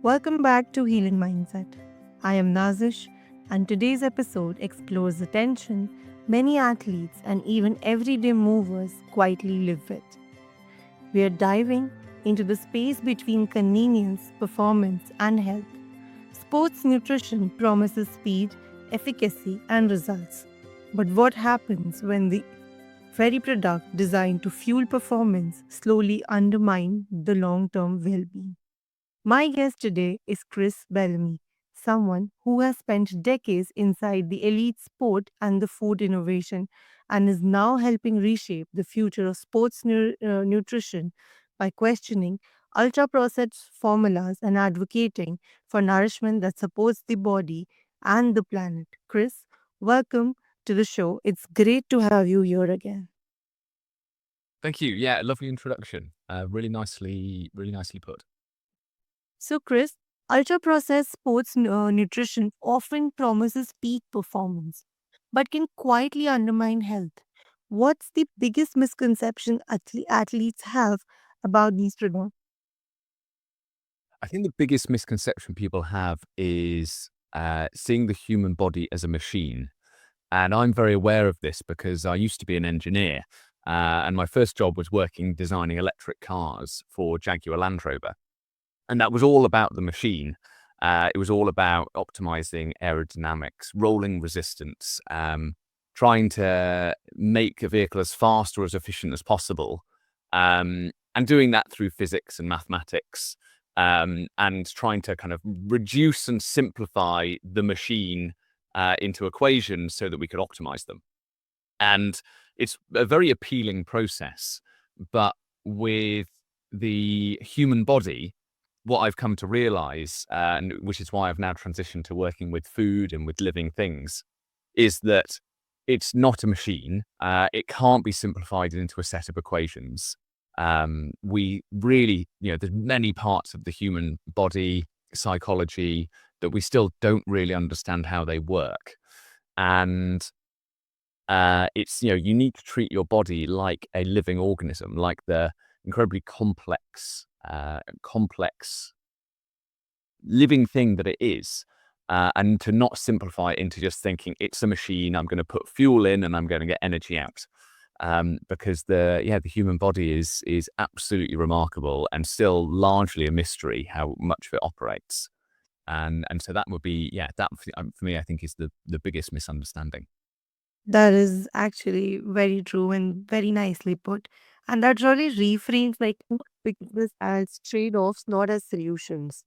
Welcome back to Healing Mindset. I am Nazish, and today's episode explores the tension many athletes and even everyday movers quietly live with. We are diving into the space between convenience, performance, and health. Sports nutrition promises speed, efficacy, and results. But what happens when the very product designed to fuel performance slowly undermine the long-term well-being? My guest today is Chris Bellamy, someone who has spent decades inside the elite sport and the food innovation and is now helping reshape the future of sports nutrition by questioning ultra processed formulas and advocating for nourishment that supports the body and the planet. Chris, welcome to the show. It's great to have you here again. Thank you. Yeah, lovely introduction. Really nicely put. So, Chris, ultra processed sports nutrition often promises peak performance, but can quietly undermine health. What's the biggest misconception athletes have about these products? I think the biggest misconception people have is seeing the human body as a machine. And I'm very aware of this because I used to be an engineer. And my first job was working designing electric cars for Jaguar Land Rover. And that was all about the machine. It was all about optimizing aerodynamics, rolling resistance, trying to make a vehicle as fast or as efficient as possible, and doing that through physics and mathematics, and trying to kind of reduce and simplify the machine into equations so that we could optimize them. And it's a very appealing process. But with the human body, what I've come to realize, and which is why I've now transitioned to working with food and with living things, is that it's not a machine. It can't be simplified into a set of equations. We really, there's many parts of the human body, psychology, that we still don't really understand how they work. And it's, you need to treat your body like a living organism, like the incredibly complex living thing that it is, and to not simplify it into just thinking it's a machine. I'm going to put fuel in and I'm going to get energy out, because the human body is absolutely remarkable and still largely a mystery how much of it operates. And so that would be that for me I think is the biggest misunderstanding. That is actually very true and very nicely put. And that really reframes this as trade-offs, not as solutions.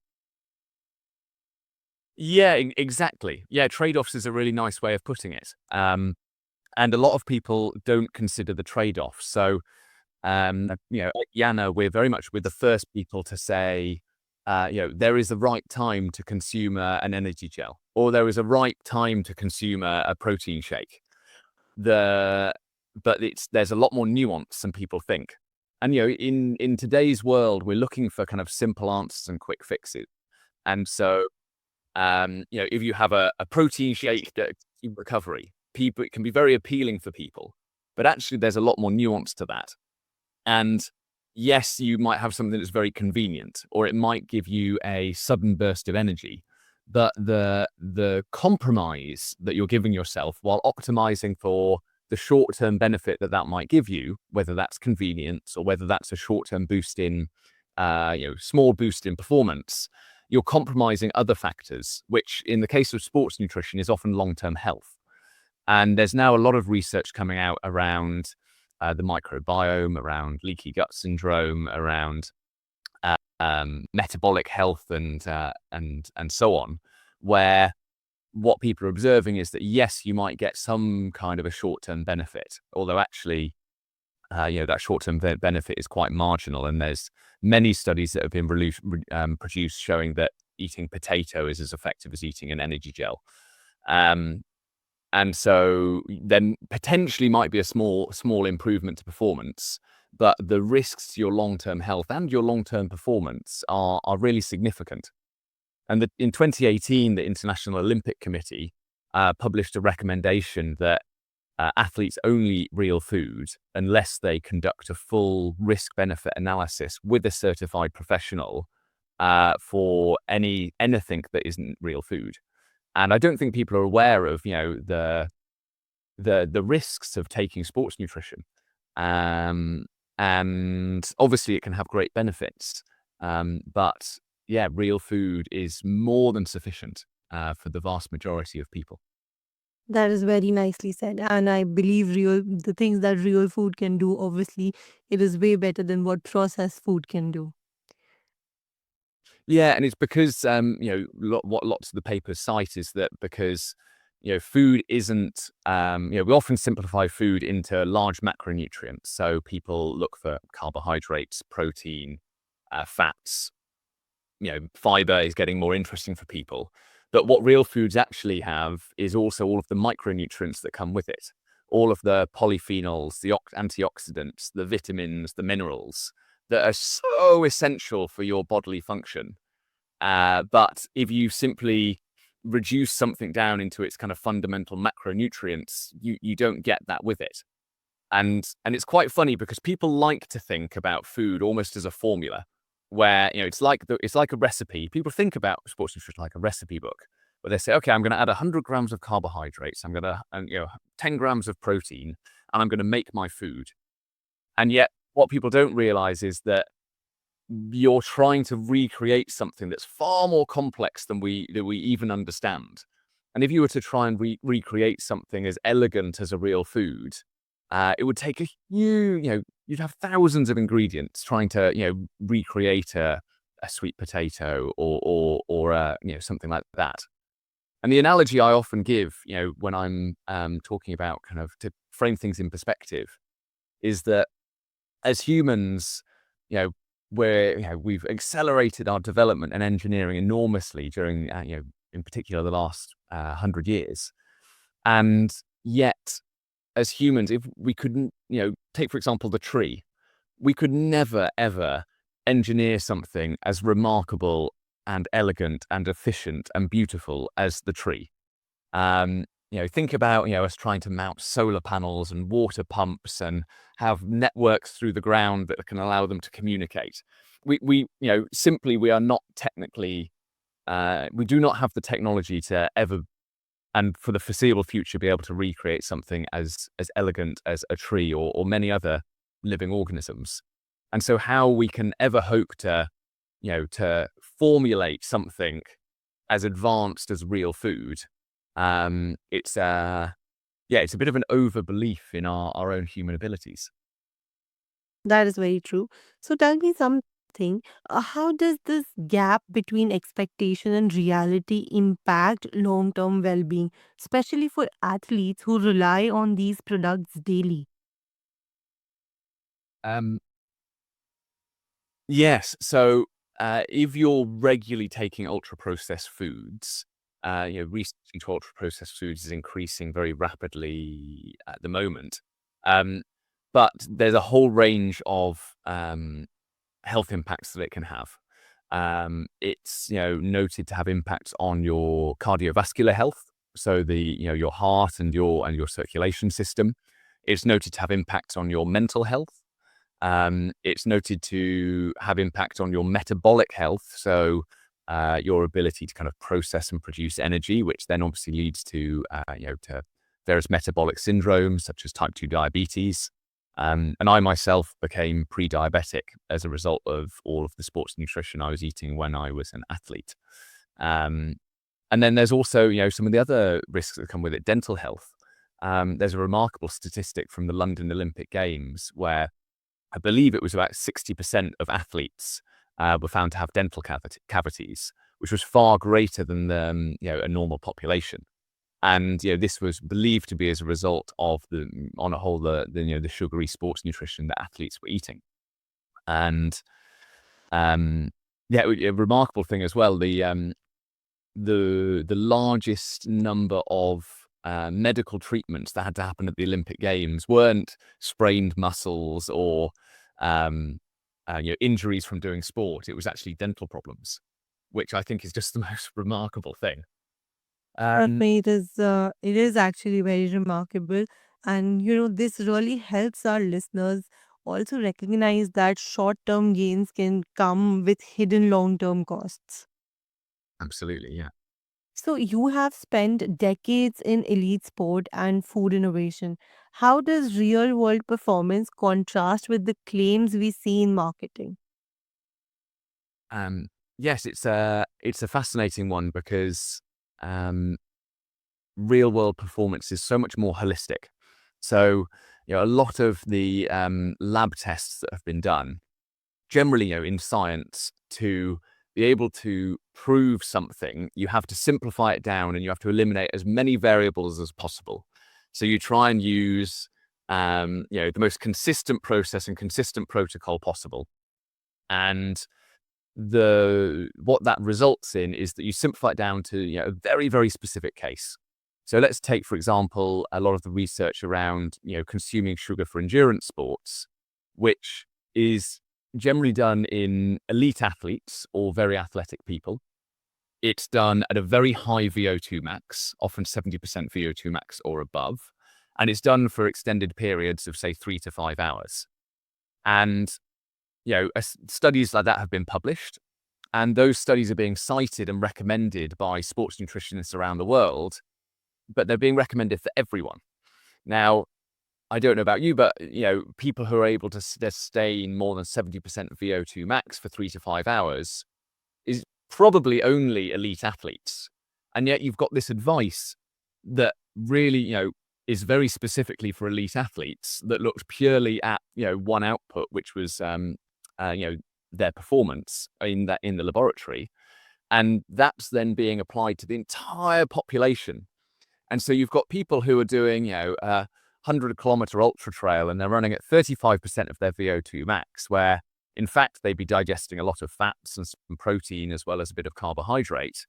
Yeah, exactly. Yeah, trade-offs is a really nice way of putting it. And a lot of people don't consider the trade-offs. So, at YANAA, we're very much the first people to say, there is the right time to consume an energy gel, or there is a right time to consume a protein shake. But there's a lot more nuance than people think. And in today's world, we're looking for kind of simple answers and quick fixes. And so, if you have a protein shake that recovery, it can be very appealing for people, but actually there's a lot more nuance to that. And yes, you might have something that's very convenient, or it might give you a sudden burst of energy, but the compromise that you're giving yourself while optimizing for the short-term benefit that might give you, whether that's convenience or whether that's a short-term boost in, small boost in performance, you're compromising other factors, which in the case of sports nutrition is often long-term health. And there's now a lot of research coming out around the microbiome, around leaky gut syndrome, around metabolic health, and so on, where what people are observing is that yes, you might get some kind of a short-term benefit, although actually, that short-term benefit is quite marginal. And there's many studies that have been produced showing that eating potato is as effective as eating an energy gel. And so then potentially might be a small improvement to performance, but the risks to your long-term health and your long-term performance are really significant. And in 2018, the International Olympic Committee published a recommendation that athletes only eat real food unless they conduct a full risk-benefit analysis with a certified professional for anything that isn't real food. And I don't think people are aware of, the risks of taking sports nutrition. Um, and obviously it can have great benefits. But yeah, real food is more than sufficient for the vast majority of people. That is very nicely said. And I believe the things that real food can do, obviously, it is way better than what processed food can do. Yeah, and it's because what lots of the papers cite is that because food isn't we often simplify food into large macronutrients. So people look for carbohydrates, protein, fats. Fiber is getting more interesting for people. But what real foods actually have is also all of the micronutrients that come with it, all of the polyphenols, the antioxidants, the vitamins, the minerals that are so essential for your bodily function. But if you simply reduce something down into its kind of fundamental macronutrients, you don't get that with it. And it's quite funny because people like to think about food almost as a formula, where it's like a recipe. People think about sports nutrition like a recipe book, where they say, okay, I'm going to add 100 grams of carbohydrates, I'm going to 10 grams of protein, and I'm going to make my food. And yet, what people don't realize is that you're trying to recreate something that's far more complex than we even understand. And if you were to try and recreate something as elegant as a real food, it would take a huge, you'd have thousands of ingredients trying to, recreate a sweet potato or something like that. And the analogy I often give, when I'm talking about kind of to frame things in perspective, is that as humans, you know, we've accelerated our development and engineering enormously during, in particular the last 100 years. And yet, as humans, if we couldn't, take for example the tree, we could never ever engineer something as remarkable and elegant and efficient and beautiful as the tree. Think about, us trying to mount solar panels and water pumps and have networks through the ground that can allow them to communicate. Simply, we are not technically, we do not have the technology to ever, and for the foreseeable future, be able to recreate something as elegant as a tree or many other living organisms. And so how we can ever hope to formulate something as advanced as real food, it's a bit of an overbelief in our own human abilities. That is very true. So tell me something. How does this gap between expectation and reality impact long term well being, especially for athletes who rely on these products daily? Um, yes. So if you're regularly taking ultra processed foods, research into ultra processed foods is increasing very rapidly at the moment. Um, but there's a whole range of health impacts that it can have. It's noted to have impacts on your cardiovascular health, so your heart and your circulation system. It's noted to have impacts on your mental health. It's noted to have impact on your metabolic health, so your ability to kind of process and produce energy, which then obviously leads to various metabolic syndromes such as type 2 diabetes. And I myself became pre-diabetic as a result of all of the sports nutrition I was eating when I was an athlete. Um, and then there's also, some of the other risks that come with it, dental health. There's a remarkable statistic from the London Olympic Games where I believe it was about 60% of athletes were found to have dental cavities, which was far greater than a normal population. And this was believed to be as a result of on a whole, the sugary sports nutrition that athletes were eating. And a remarkable thing as well. The largest number of medical treatments that had to happen at the Olympic Games weren't sprained muscles or injuries from doing sport. It was actually dental problems, which I think is just the most remarkable thing. Trust me, it is actually very remarkable. And, this really helps our listeners also recognize that short term gains can come with hidden long term costs. Absolutely, yeah. So, you have spent decades in elite sport and food innovation. How does real world performance contrast with the claims we see in marketing? Um, yes, it's a fascinating one because um, real world performance is so much more holistic. So, a lot of the lab tests that have been done, generally, in science, to be able to prove something, you have to simplify it down and you have to eliminate as many variables as possible. So you try and use, the most consistent process and consistent protocol possible. And the what that results in is that you simplify it down to a very, very specific case. So let's take, for example, a lot of the research around consuming sugar for endurance sports, which is generally done in elite athletes or very athletic people. It's done at a very high VO2 max, often 70% VO2 max or above, and it's done for extended periods of say 3 to 5 hours. And studies like that have been published, and those studies are being cited and recommended by sports nutritionists around the world, but they're being recommended for everyone. Now, I don't know about you, but people who are able to sustain more than 70% VO2 max for 3 to 5 hours is probably only elite athletes. And yet you've got this advice that really, is very specifically for elite athletes that looked purely at, one output, which was, their performance in the laboratory. And that's then being applied to the entire population. And so you've got people who are doing, a 100-kilometer ultra trail and they're running at 35% of their VO2 max, where in fact they'd be digesting a lot of fats and some protein as well as a bit of carbohydrate.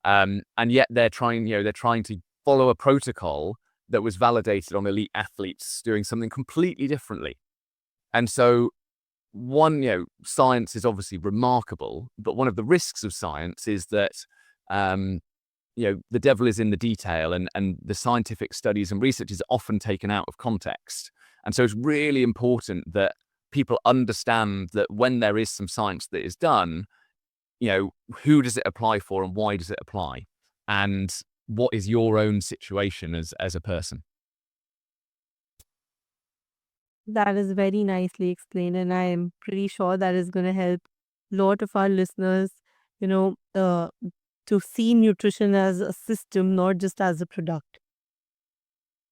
And yet they're trying to follow a protocol that was validated on elite athletes doing something completely differently. And so science is obviously remarkable, but one of the risks of science is that um, the devil is in the detail, and the scientific studies and research is often taken out of context. And so it's really important that people understand that when there is some science that is done, who does it apply for and why does it apply? And what is your own situation as a person? That is very nicely explained, and I am pretty sure that is going to help a lot of our listeners, you know, uh, to see nutrition as a system, not just as a product.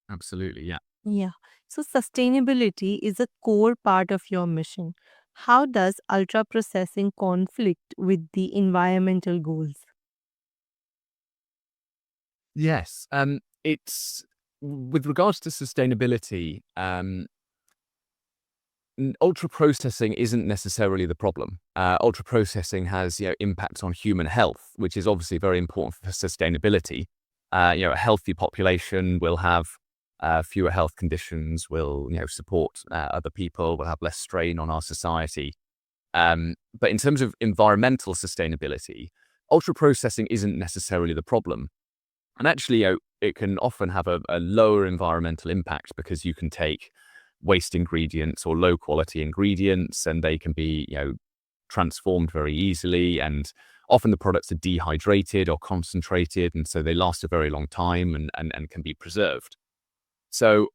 Absolutely, yeah. Yeah. So, sustainability is a core part of your mission. How does ultra processing conflict with the environmental goals? Yes. It's with regards to sustainability, ultra processing isn't necessarily the problem. Ultra processing has impacts on human health, which is obviously very important for sustainability. A healthy population will have fewer health conditions, will support other people, will have less strain on our society. But in terms of environmental sustainability, ultra processing isn't necessarily the problem. And actually, it can often have a lower environmental impact because you can take waste ingredients or low quality ingredients and they can be, transformed very easily. And often the products are dehydrated or concentrated. And so they last a very long time and can be preserved. So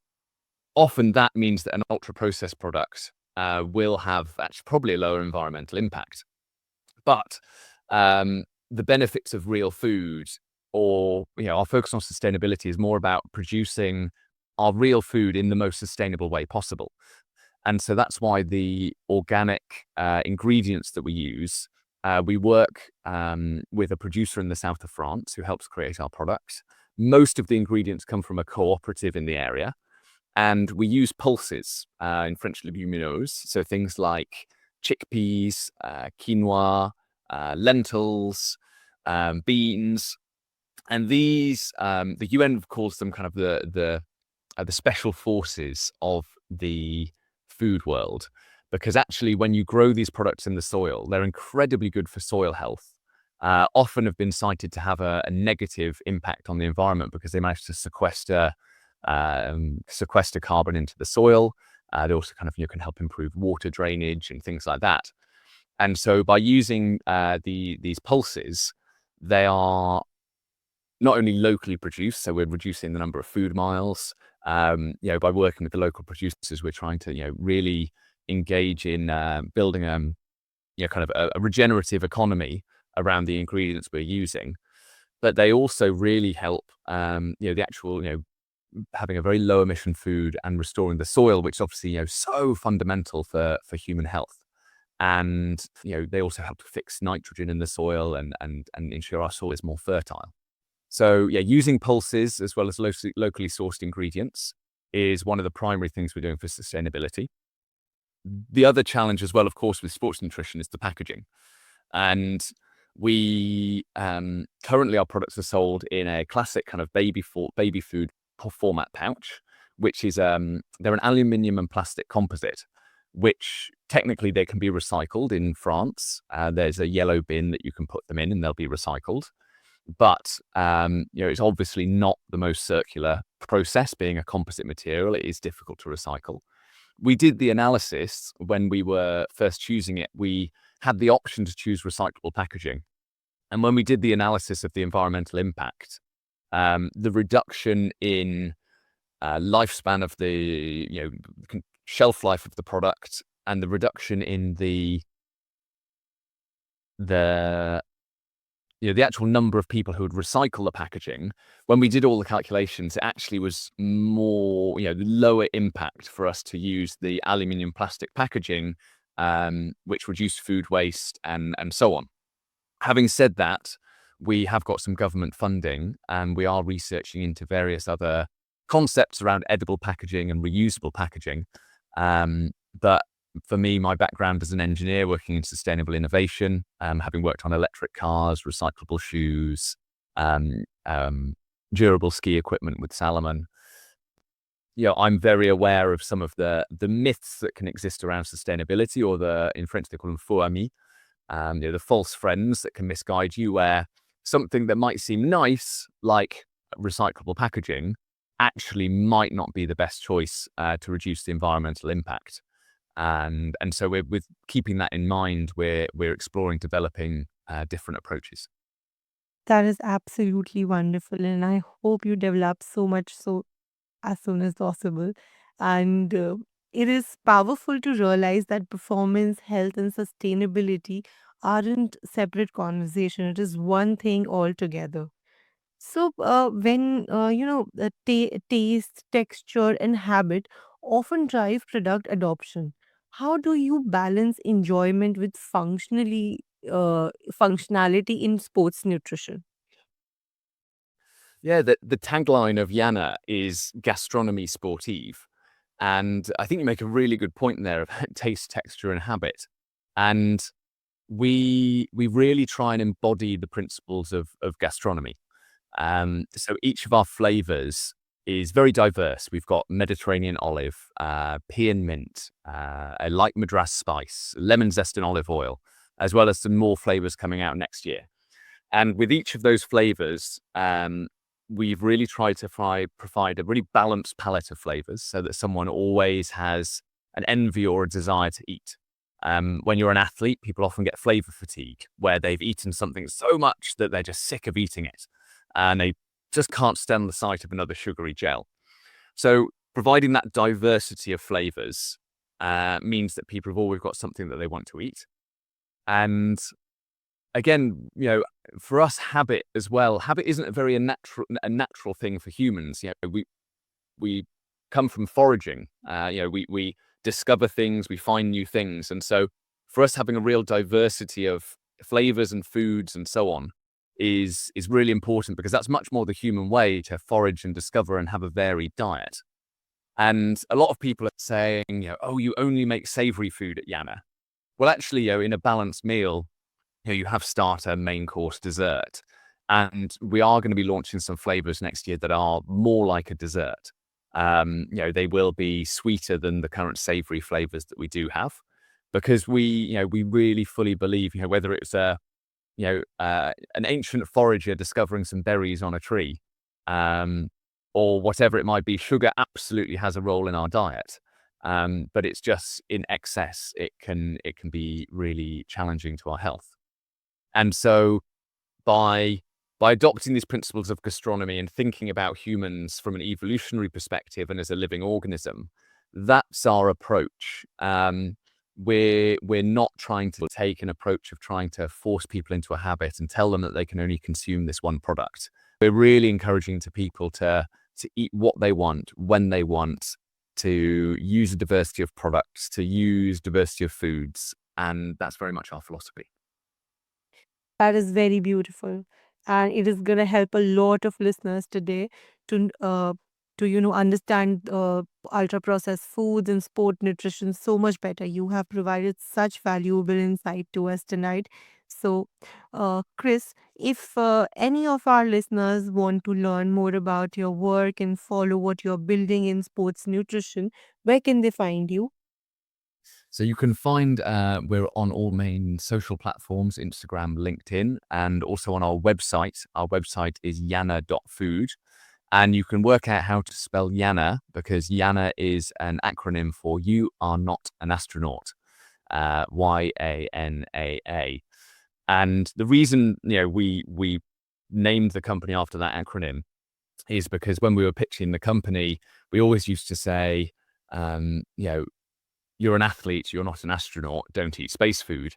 often that means that an ultra processed product will have actually probably a lower environmental impact. But the benefits of real food, or our focus on sustainability, is more about producing our real food in the most sustainable way possible. And so that's why the organic ingredients that we use, we work with a producer in the south of France who helps create our products. Most of the ingredients come from a cooperative in the area, and we use pulses, in French legumineuses, so things like chickpeas, quinoa, lentils, beans, and these the UN calls them kind of the special forces of the food world, because actually when you grow these products in the soil, they're incredibly good for soil health. Often have been cited to have a negative impact on the environment because they manage to sequester carbon into the soil, They also kind of can help improve water drainage and things like that. And so by using these pulses, they are not only locally produced, so we're reducing the number of food miles. By working with the local producers, we're trying to really engage in building kind of a regenerative economy around the ingredients we're using. But they also really help the actual having a very low emission food and restoring the soil, which obviously so fundamental for human health. And they also help to fix nitrogen in the soil and ensure our soil is more fertile. So yeah, using pulses as well as locally sourced ingredients is one of the primary things we're doing for sustainability. The other challenge as well, of course, with sports nutrition is the packaging. And we currently our products are sold in a classic kind of baby food format pouch, which is they're an aluminium and plastic composite, which technically they can be recycled in France. There's a yellow bin that you can put them in and they'll be recycled. But it's obviously not the most circular process. Being a composite material, it is difficult to recycle. We did the analysis when we were first choosing it. We had the option to choose recyclable packaging. And when we did the analysis of the environmental impact, the reduction in lifespan of the shelf life of the product and the reduction in the actual number of people who would recycle the packaging, when we did all the calculations, it actually was more, lower impact for us to use the aluminium plastic packaging, which reduced food waste and so on. Having said that, we have got some government funding and we are researching into various other concepts around edible packaging and reusable packaging. But for me, my background as an engineer working in sustainable innovation, having worked on electric cars, recyclable shoes, durable ski equipment with Salomon, I'm very aware of some of the myths that can exist around sustainability, or in French they call them faux amis, the false friends that can misguide you, where something that might seem nice, like recyclable packaging, actually might not be the best choice to reduce the environmental impact. And so we're with keeping that in mind, we're exploring developing different approaches. That is absolutely wonderful, and I hope you develop so much so as soon as possible. And it is powerful to realize that performance, health, and sustainability aren't separate conversation. It is one thing altogether. So, when the taste, texture, and habit often drive product adoption, how do you balance enjoyment with functionality in sports nutrition? Yeah, the tagline of YANAA is gastronomy sportive. And I think you make a really good point there of taste, texture, and habit. And we really try and embody the principles of gastronomy. So each of our flavors is very diverse. We've got Mediterranean olive, pea and mint, a light madras spice, lemon zest and olive oil, as well as some more flavors coming out next year. And with each of those flavors, we've really tried to provide a really balanced palette of flavors so that someone always has an envy or a desire to eat. When you're an athlete, people often get flavor fatigue, where they've eaten something so much that they're just sick of eating it and they just can't stand the sight of another sugary gel. So providing that diversity of flavors means that people have always got something that they want to eat. And again, for us, habit as well. Habit isn't a natural thing for humans. We come from foraging. We discover things, we find new things, and so for us, having a real diversity of flavors and foods and so on is really important, because that's much more the human way to forage and discover and have a varied diet. And a lot of people are saying, oh, you only make savory food at YANAA. Well, actually, in a balanced meal, you have starter, main course, dessert. And we are going to be launching some flavors next year that are more like a dessert. They will be sweeter than the current savory flavors that we do have, because we really fully believe, whether it's an ancient forager discovering some berries on a tree, or whatever it might be, sugar absolutely has a role in our diet. but it's just in excess, it can be really challenging to our health. And so by by adopting these principles of gastronomy and thinking about humans from an evolutionary perspective and as a living organism, that's our approach. We're not trying to take an approach of trying to force people into a habit and tell them that they can only consume this one product. We're really encouraging to people to eat what they want, when they want, to use a diversity of products, to use diversity of foods, and that's very much our philosophy. That is very beautiful. And it is going to help a lot of listeners today to, understand ultra processed foods and sport nutrition so much better. You have provided such valuable insight to us tonight. So, Chris, if any of our listeners want to learn more about your work and follow what you're building in sports nutrition, where can they find you? So you can find we're on all main social platforms, Instagram, LinkedIn, and also on our website. Our website is YANAA.food. And you can work out how to spell YANAA because YANAA is an acronym for You Are Not an Astronaut, YANAA. And the reason we named the company after that acronym is because when we were pitching the company, we always used to say, you're an athlete, you're not an astronaut, don't eat space food.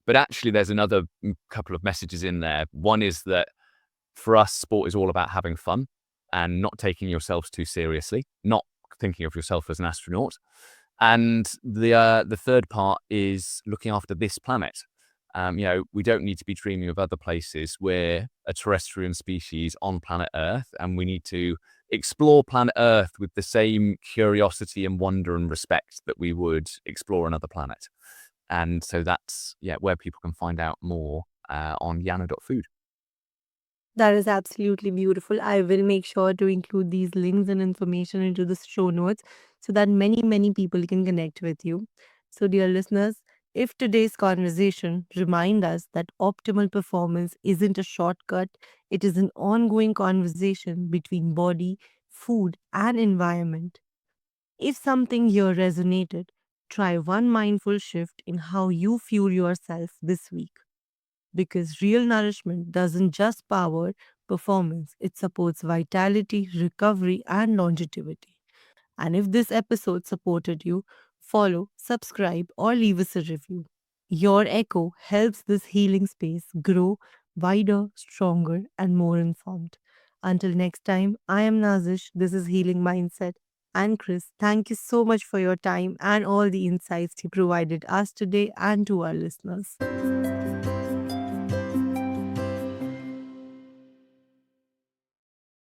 But actually, there's another couple of messages in there. One is that for us, sport is all about having fun and not taking yourselves too seriously, not thinking of yourself as an astronaut. And the third part is looking after this planet. We don't need to be dreaming of other places. We're a terrestrial species on planet Earth, and we need to explore planet Earth with the same curiosity and wonder and respect that we would explore another planet. And so that's where people can find out more on yana.food. That is absolutely beautiful. I will make sure to include these links and information into the show notes so that many, many people can connect with you. So, dear listeners, if today's conversation remind us that optimal performance isn't a shortcut, it is an ongoing conversation between body, food, and environment. If something here resonated, try one mindful shift in how you fuel yourself this week because real nourishment doesn't just power performance, it supports vitality, recovery, and longevity. And if this episode supported you, follow, subscribe, or leave us a review. Your echo helps this healing space grow wider, stronger, and more informed. Until next time, I am Nazish. This is Healing Mindset. And Chris, thank you so much for your time and all the insights you provided us today and to our listeners.